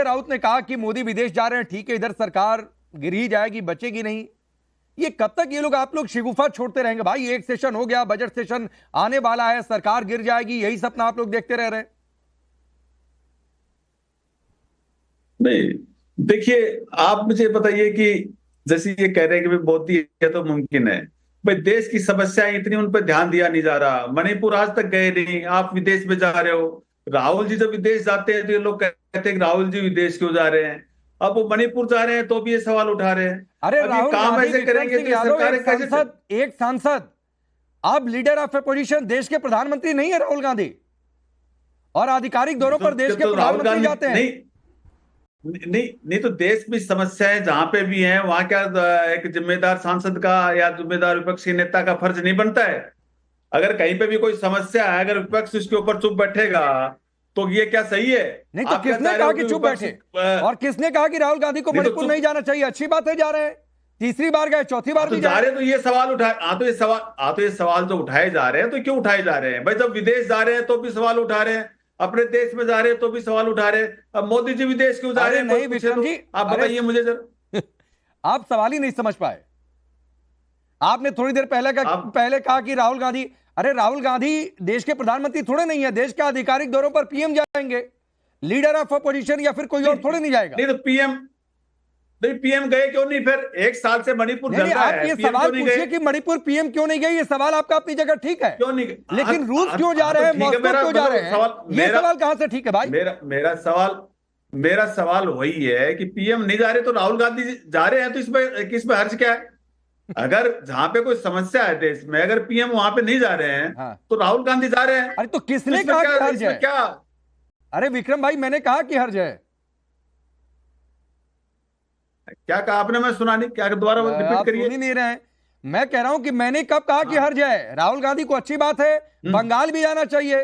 राउत ने कहा कि मोदी विदेश जा रहे हैं, ठीक है, इधर सरकार गिर ही जाएगी, बचेगी नहीं। ये कब तक ये लोग, आप लोग शिगुफा छोड़ते रहेंगे? भाई एक सेशन हो गया, बजट सेशन आने वाला है, सरकार गिर जाएगी, यही सपना आप लोग देखते रह रहे हैं। नहीं, देखिए, आप मुझे बताइए कि जैसे ये कह रहे हैं कि मोदी है तो मुमकिन है, भाई देश की समस्याएं इतनी, उन पर ध्यान दिया नहीं जा रहा। मणिपुर आज तक गए नहीं, आप विदेश में जा रहे हो। राहुल जी जब विदेश जाते हैं तो ये लोग कहते हैं कि राहुल जी विदेश क्यों जा रहे हैं। अब वो मणिपुर जा रहे हैं तो भी ये सवाल उठा रहे हैं। अरे अब ये राहुल काम गांधी, ऐसे विक्रम करेंगे सिंह तो यादव, सरकारें कैसे? एक सांसद, अब लीडर ऑफ अपोजिशन, देश के प्रधानमंत्री नहीं है राहुल गांधी, और आधिकारिक दौरों पर देश के प्रधानमंत्री जाते हैं। नहीं तो देश में समस्याएं जहां पे भी हैं, वहां क्या एक जिम्मेदार सांसद का या जिम्मेदार विपक्षी नेता का फर्ज नहीं बनता है? अगर कहीं पे भी कोई समस्या है, अगर विपक्ष उसके ऊपर चुप बैठेगा तो ये क्या सही है? नहीं तो किसने कहा कि चुप बैठे, और किसने कहा कि राहुल गांधी को मणिपुर नहीं जाना चाहिए? अच्छी बात है, जा रहे हैं, तीसरी बार गए, चौथी बार भी जा रहे हैं, तो ये सवाल उठाए, तो ये सवाल जो उठाए जा रहे हैं, तो क्यों उठाए जा रहे हैं भाई? जब विदेश जा रहे हैं तो भी सवाल उठा रहे हैं, अपने देश में जा रहे हैं तो भी सवाल उठा रहे हैं। अब मोदी जी विदेश क्यों जा रहे हैं? नहीं विक्रम जी, आप बताइए मुझे जरा। आप सवाल ही नहीं समझ पाए। आपने थोड़ी देर पहले कहा कि राहुल गांधी, अरे राहुल गांधी देश के प्रधानमंत्री थोड़े नहीं है, देश के आधिकारिक दौरों पर पीएम जाएंगे, लीडर ऑफ अपोजिशन या फिर कोई और थोड़े नहीं जाएगा। नहीं तो पीएम गए क्यों नहीं? फिर एक साल से मणिपुर जल रहा है, आप ये सवाल पूछिए कि मणिपुर पीएम क्यों नहीं गए, ये सवाल आपका अपनी जगह ठीक है, क्यों नहीं, लेकिन रूस क्यों जा रहे हैं, मॉस्को क्यों जा रहे हैं, ये सवाल कहां से ठीक है भाई? मेरा सवाल वही है कि पीएम नहीं जा रहे तो राहुल गांधी जा रहे हैं, तो इसमें हर्ज क्या है? अगर जहां पे कोई समस्या है देश में, अगर पीएम वहां पे नहीं जा रहे हैं तो राहुल गांधी जा रहे हैं। अरे तो किसने कहा कि हर्ज है? क्या? अरे विक्रम भाई, मैंने कहा कि हर्ज है। क्या कहा आपने? मैं सुना नहीं, क्या दोबारा रिपीट करिए। सुन ही नहीं रहे हैं। मैं कह रहा हूं कि मैंने कब कहा कि हर्ज है? राहुल गांधी को अच्छी बात है, बंगाल भी जाना चाहिए,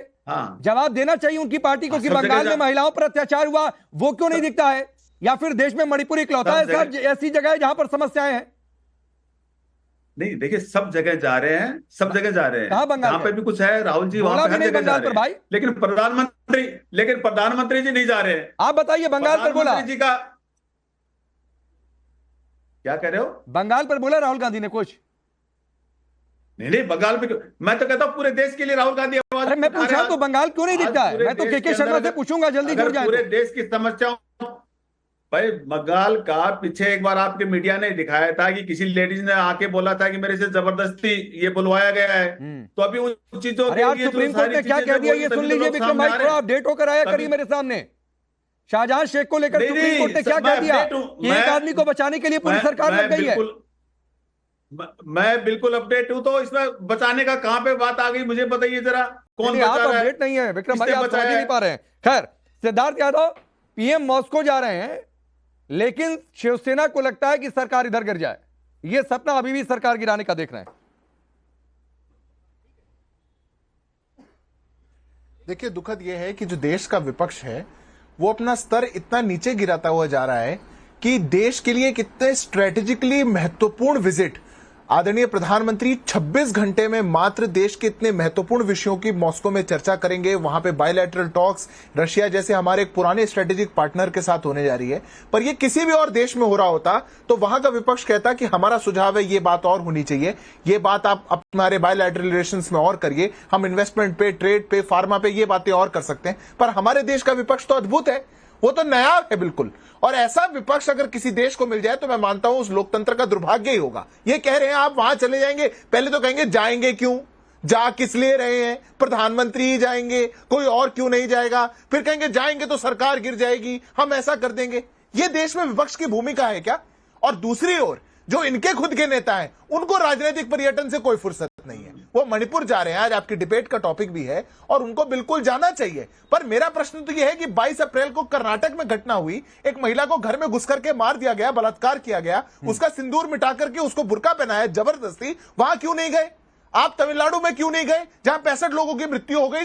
जवाब देना चाहिए उनकी पार्टी को कि बंगाल में महिलाओं पर अत्याचार हुआ, वो क्यों नहीं दिखता है? या फिर देश में मणिपुर इकलौता ऐसी जगह है जहां पर समस्याएं हैं? नहीं, देखिए, सब जगह जा रहे हैं, सब जगह जा रहे हैं, जहां पे भी कुछ है राहुल जी वहां पे हर जगह जा रहे हैं भाई। लेकिन प्रधानमंत्री जी नहीं जा रहे हैं। आप बताइए, बंगाल पर बोला जी का क्या कह रहे हो? बंगाल पर बोला राहुल गांधी ने कुछ? नहीं, बंगाल पे मैं तो कहता हूं पूरे देश के लिए राहुल गांधी आवाज। अरे मैं पूछा तो बंगाल क्यों नहीं दिखता है? मैं तो के शर्मा से पूछूंगा, जल्दी जुड़ जाए। पूरे देश की समस्या भाई, बंगाल का पीछे एक बार आपके मीडिया ने दिखाया था कि किसी लेडीज ने आके बोला था कि मेरे से जबरदस्ती ये बुलवाया गया है। तो अभी उन चीजों के लिए सुप्रीम कोर्ट ने क्या कह दिया ये सुन लीजिए विक्रम भाई, थोड़ा अपडेट होकर आया करिए मेरे सामने। शाहजहां शेख को लेकर सुप्रीम कोर्ट ने क्या कह दिया कि एक आदमी को बचाने के लिए पूरी सरकार लग गई है। मैं बिल्कुल अपडेट हूं, तो इसमें बचाने का कहां पे बात आ गई मुझे बताइए जरा। कौन बचा रहा है? अपडेट नहीं है विक्रम भाई, आप समझ नहीं पा रहे हैं। खैर, सिद्धार्थ यादव पीएम मॉस्को जा रहे हैं, लेकिन शिवसेना को लगता है कि सरकार इधर गिर जाए। यह सपना अभी भी सरकार गिराने का देख रहे हैं। देखिए, दुखद यह है कि जो देश का विपक्ष है वो अपना स्तर इतना नीचे गिराता हुआ जा रहा है कि देश के लिए एक इतने स्ट्रेटेजिकली महत्वपूर्ण विजिट आदरणीय प्रधानमंत्री 26 घंटे में मात्र देश के इतने महत्वपूर्ण विषयों की मॉस्को में चर्चा करेंगे। वहां पे बायलैटरल टॉक्स रशिया जैसे हमारे एक पुराने स्ट्रेटेजिक पार्टनर के साथ होने जा रही है। पर ये किसी भी और देश में हो रहा होता तो वहां का विपक्ष कहता कि हमारा सुझाव है ये बात और होनी चाहिए, ये बात आप हमारे बायलैटरल रिलेशंस में और करिए, हम इन्वेस्टमेंट पे, ट्रेड पे, फार्मा पे ये बातें और कर सकते हैं। पर हमारे देश का विपक्ष तो अद्भुत है, वो तो नया है बिल्कुल। और ऐसा विपक्ष अगर किसी देश को मिल जाए तो मैं मानता हूं उस लोकतंत्र का दुर्भाग्य ही होगा। ये कह रहे हैं आप वहां चले जाएंगे, पहले तो कहेंगे जाएंगे क्यों, जा किस लिए रहे हैं, प्रधानमंत्री ही जाएंगे, कोई और क्यों नहीं जाएगा, फिर कहेंगे जाएंगे तो सरकार गिर जाएगी, हम ऐसा कर देंगे। ये देश में विपक्ष की भूमिका है क्या? और दूसरी ओर जो इनके खुद के नेता हैं उनको राजनीतिक पर्यटन से कोई फुर्सत नहीं है, वो मणिपुर जा रहे हैं, आज आपकी डिबेट का टॉपिक भी है और उनको बिल्कुल जाना चाहिए। पर मेरा प्रश्न तो यह है कि 22 अप्रैल को कर्नाटक में घटना हुई, एक महिला को घर में घुस करके मार दिया गया, बलात्कार किया गया, उसका सिंदूर मिटा करके उसको बुर्का पहनाया जबरदस्ती, वहां क्यों नहीं गए? आप तमिलनाडु में क्यों नहीं गए जहां 65 लोगों की मृत्यु हो गई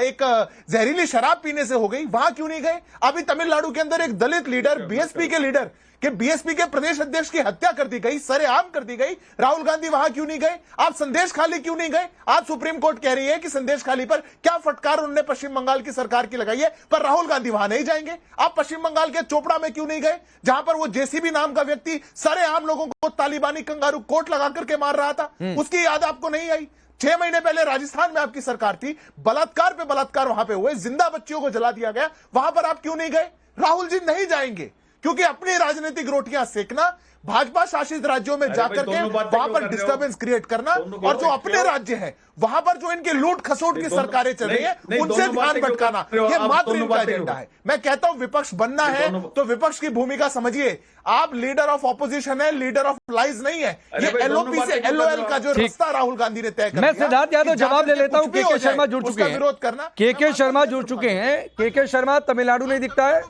एक जहरीली शराब पीने से हो गई, वहां क्यों नहीं गए? अभी तमिलनाडु के अंदर एक दलित लीडर, बीएसपी के लीडर कि बीएसपी के प्रदेश अध्यक्ष की हत्या कर दी गई, सरेआम कर दी गई, राहुल गांधी वहां क्यों नहीं गए? आप संदेश खाली क्यों नहीं गए? आज सुप्रीम कोर्ट कह रही है कि संदेश खाली पर क्या फटकार उन्होंने पश्चिम बंगाल की सरकार की लगाई है, पर राहुल गांधी वहां नहीं जाएंगे। आप पश्चिम बंगाल के चोपड़ा में क्यों नहीं गए जहां पर वो जेसीबी नाम का व्यक्ति सरेआम लोगों को तालिबानी कंगारू कोट लगा करके मार रहा था, उसकी याद आपको नहीं आई? 6 महीने पहले राजस्थान में आपकी सरकार थी, बलात्कार पे बलात्कार वहां पे हुए, जिंदा बच्चियों को जला दिया गया, वहां पर आप क्यों नहीं गए? राहुल जी नहीं जाएंगे क्योंकि अपनी राजनीतिक रोटियां सेकना, भाजपा शासित राज्यों में जाकर के वहां पर डिस्टर्बेंस क्रिएट करना, और जो अपने राज्य है वहां पर जो इनके लूट खसोट की सरकारें चल रही है उनसे ध्यान भटकाना, ये मात्र इनका एजेंडा है। मैं कहता हूं विपक्ष बनना है तो विपक्ष की भूमिका समझिए। आप लीडर ऑफ ऑपोजिशन है, लीडर ऑफ लाइज नहीं है। ये एलओपी से एलओएल का जो रास्ता राहुल गांधी ने तय कर दिया। मैं सिद्धार्थ यादव जवाब ले लेता हूं। के शर्मा जुड़ चुके हैं, विरोध करना। के शर्मा जुड़ चुके हैं। के शर्मा, तमिलनाडु नहीं दिखता है,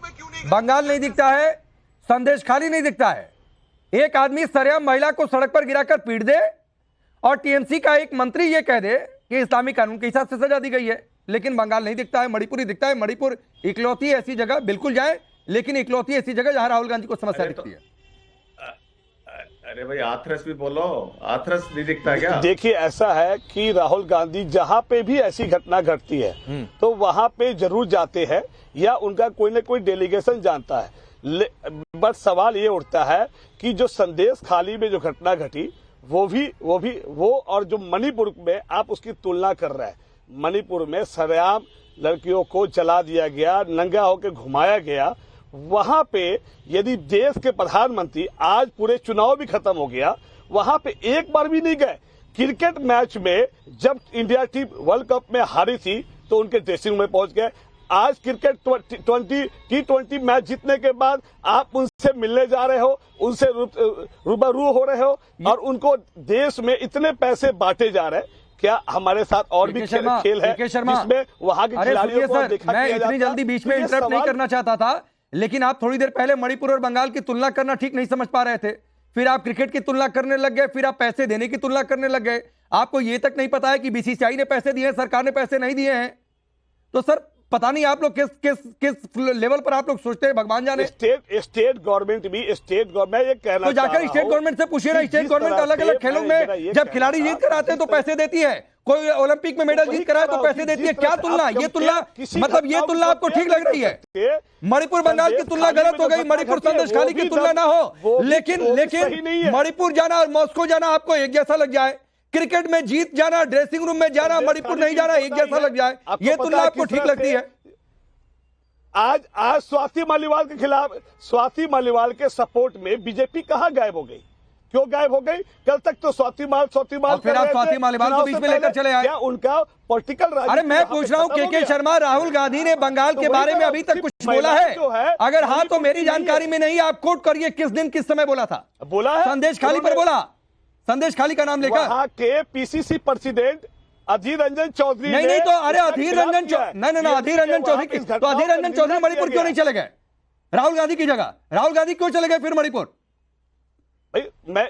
बंगाल नहीं दिखता है, संदेश खाली नहीं दिखता है। एक आदमी सरेआम महिला को सड़क पर गिराकर पीट दे और टीएमसी का एक मंत्री ये कह दे कि इस्लामी कानून के हिसाब से सजा दी गई है, लेकिन बंगाल नहीं दिखता है, मणिपुर ही दिखता है। मणिपुर इकलौती ऐसी जगह, बिल्कुल जाए, लेकिन इकलौती ऐसी जगह जहां राहुल गांधी को समस्या दिखती है। अरे भाई हाथरस भी बोलो, हाथरस नहीं दिखता क्या? देखिए ऐसा है कि राहुल गांधी जहां पे भी ऐसी घटना घटती है तो वहां पे जरूर जाते हैं या उनका कोई ना कोई डेलीगेशन जानता है। बट सवाल ये उठता है कि जो संदेश खाली में जो घटना घटी वो और जो मणिपुर में आप उसकी तुलना कर रहे हैं। मणिपुर में सरेआम लड़कियों को जला दिया गया, नंगा होकर घुमाया गया। वहां पे यदि देश के प्रधानमंत्री, आज पूरे चुनाव भी खत्म हो गया, वहां पे एक बार भी नहीं गए। क्रिकेट मैच में जब इंडिया टीम वर्ल्ड कप में हारी थी तो उनके ड्रेसिंग रूम में पहुंच गए। आज क्रिकेट T20 मैच जीतने के बाद आप उनसे मिलने जा रहे हो, उनसे रूबरू हो रहे हो और उनको देश में इतने पैसे बांटे जा रहे हैं। क्या हमारे साथ और भी खेल है जिसमें वहां के खिलाड़ियों को देखा मैं इतनी जल्दी बीच में इंटरप्ट नहीं करना चाहता था, लेकिन आप थोड़ी देर पहले मणिपुर और बंगाल की तुलना करना ठीक नहीं समझ पा रहे थे, फिर आप क्रिकेट की तुलना करने लग गए, फिर आप पैसे देने की तुलना करने लग गए। आपको यह तक नहीं पता है कि बीसीसीआई ने पैसे दिए हैं, सरकार ने पैसे नहीं दिए हैं। तो सर पता नहीं आप लोग किस लेवल पर आप लोग सोचते हैं, भगवान जाने। स्टेट गवर्नमेंट मैं ये कहना तो जाकर स्टेट गवर्नमेंट से पूछिए ना। स्टेट गवर्नमेंट अलग अलग खेलों में जब खिलाड़ी जीत कर आते हैं तो पैसे देती है, कोई ओलंपिक में मेडल जीत कर आए तो पैसे देती है। क्या तुलना, ये तुलना मतलब ये तुलना आपको ठीक लग रही है? मणिपुर बंगाल की तुलना गलत हो गई, मणिपुर संदेश खाली की तुलना ना हो, लेकिन मणिपुर जाना और मॉस्को जाना आपको एक जैसा लग जाए, क्रिकेट में जीत जाना, ड्रेसिंग रूम में जाना, मणिपुर नहीं जाना एक जैसा लग जाए, ये तुलना आपको ठीक लगती है? आज स्वाति मालीवाल के खिलाफ, स्वाति मालीवाल के सपोर्ट में बीजेपी कहां गायब हो गई? क्यों गायब हो गई? कल तक तो स्वाति मालीवाल फिर आप स्वाति मालीवाल को बीच में लेकर चले आए। क्या उनका पॉलिटिकल? अरे मैं पूछ रहा हूं के शर्मा, राहुल गांधी ने बंगाल के बारे में अभी तक कुछ बोला है? अगर हाँ तो मेरी जानकारी में नहीं, आप कोट करिए किस दिन किस समय बोला था। बोला है संदेश खाली पर बोला, संदेश खाली का नाम लेकर। वहां के पीसीसी प्रेसिडेंट अधीर रंजन चौधरी नहीं तो अरे अधीर रंजन नहीं अधीर रंजन चौधरी तो अधीर रंजन चौधरी मणिपुर क्यों नहीं चले गए राहुल गांधी की जगह? राहुल गांधी क्यों चले गए फिर मणिपुर? भाई मैं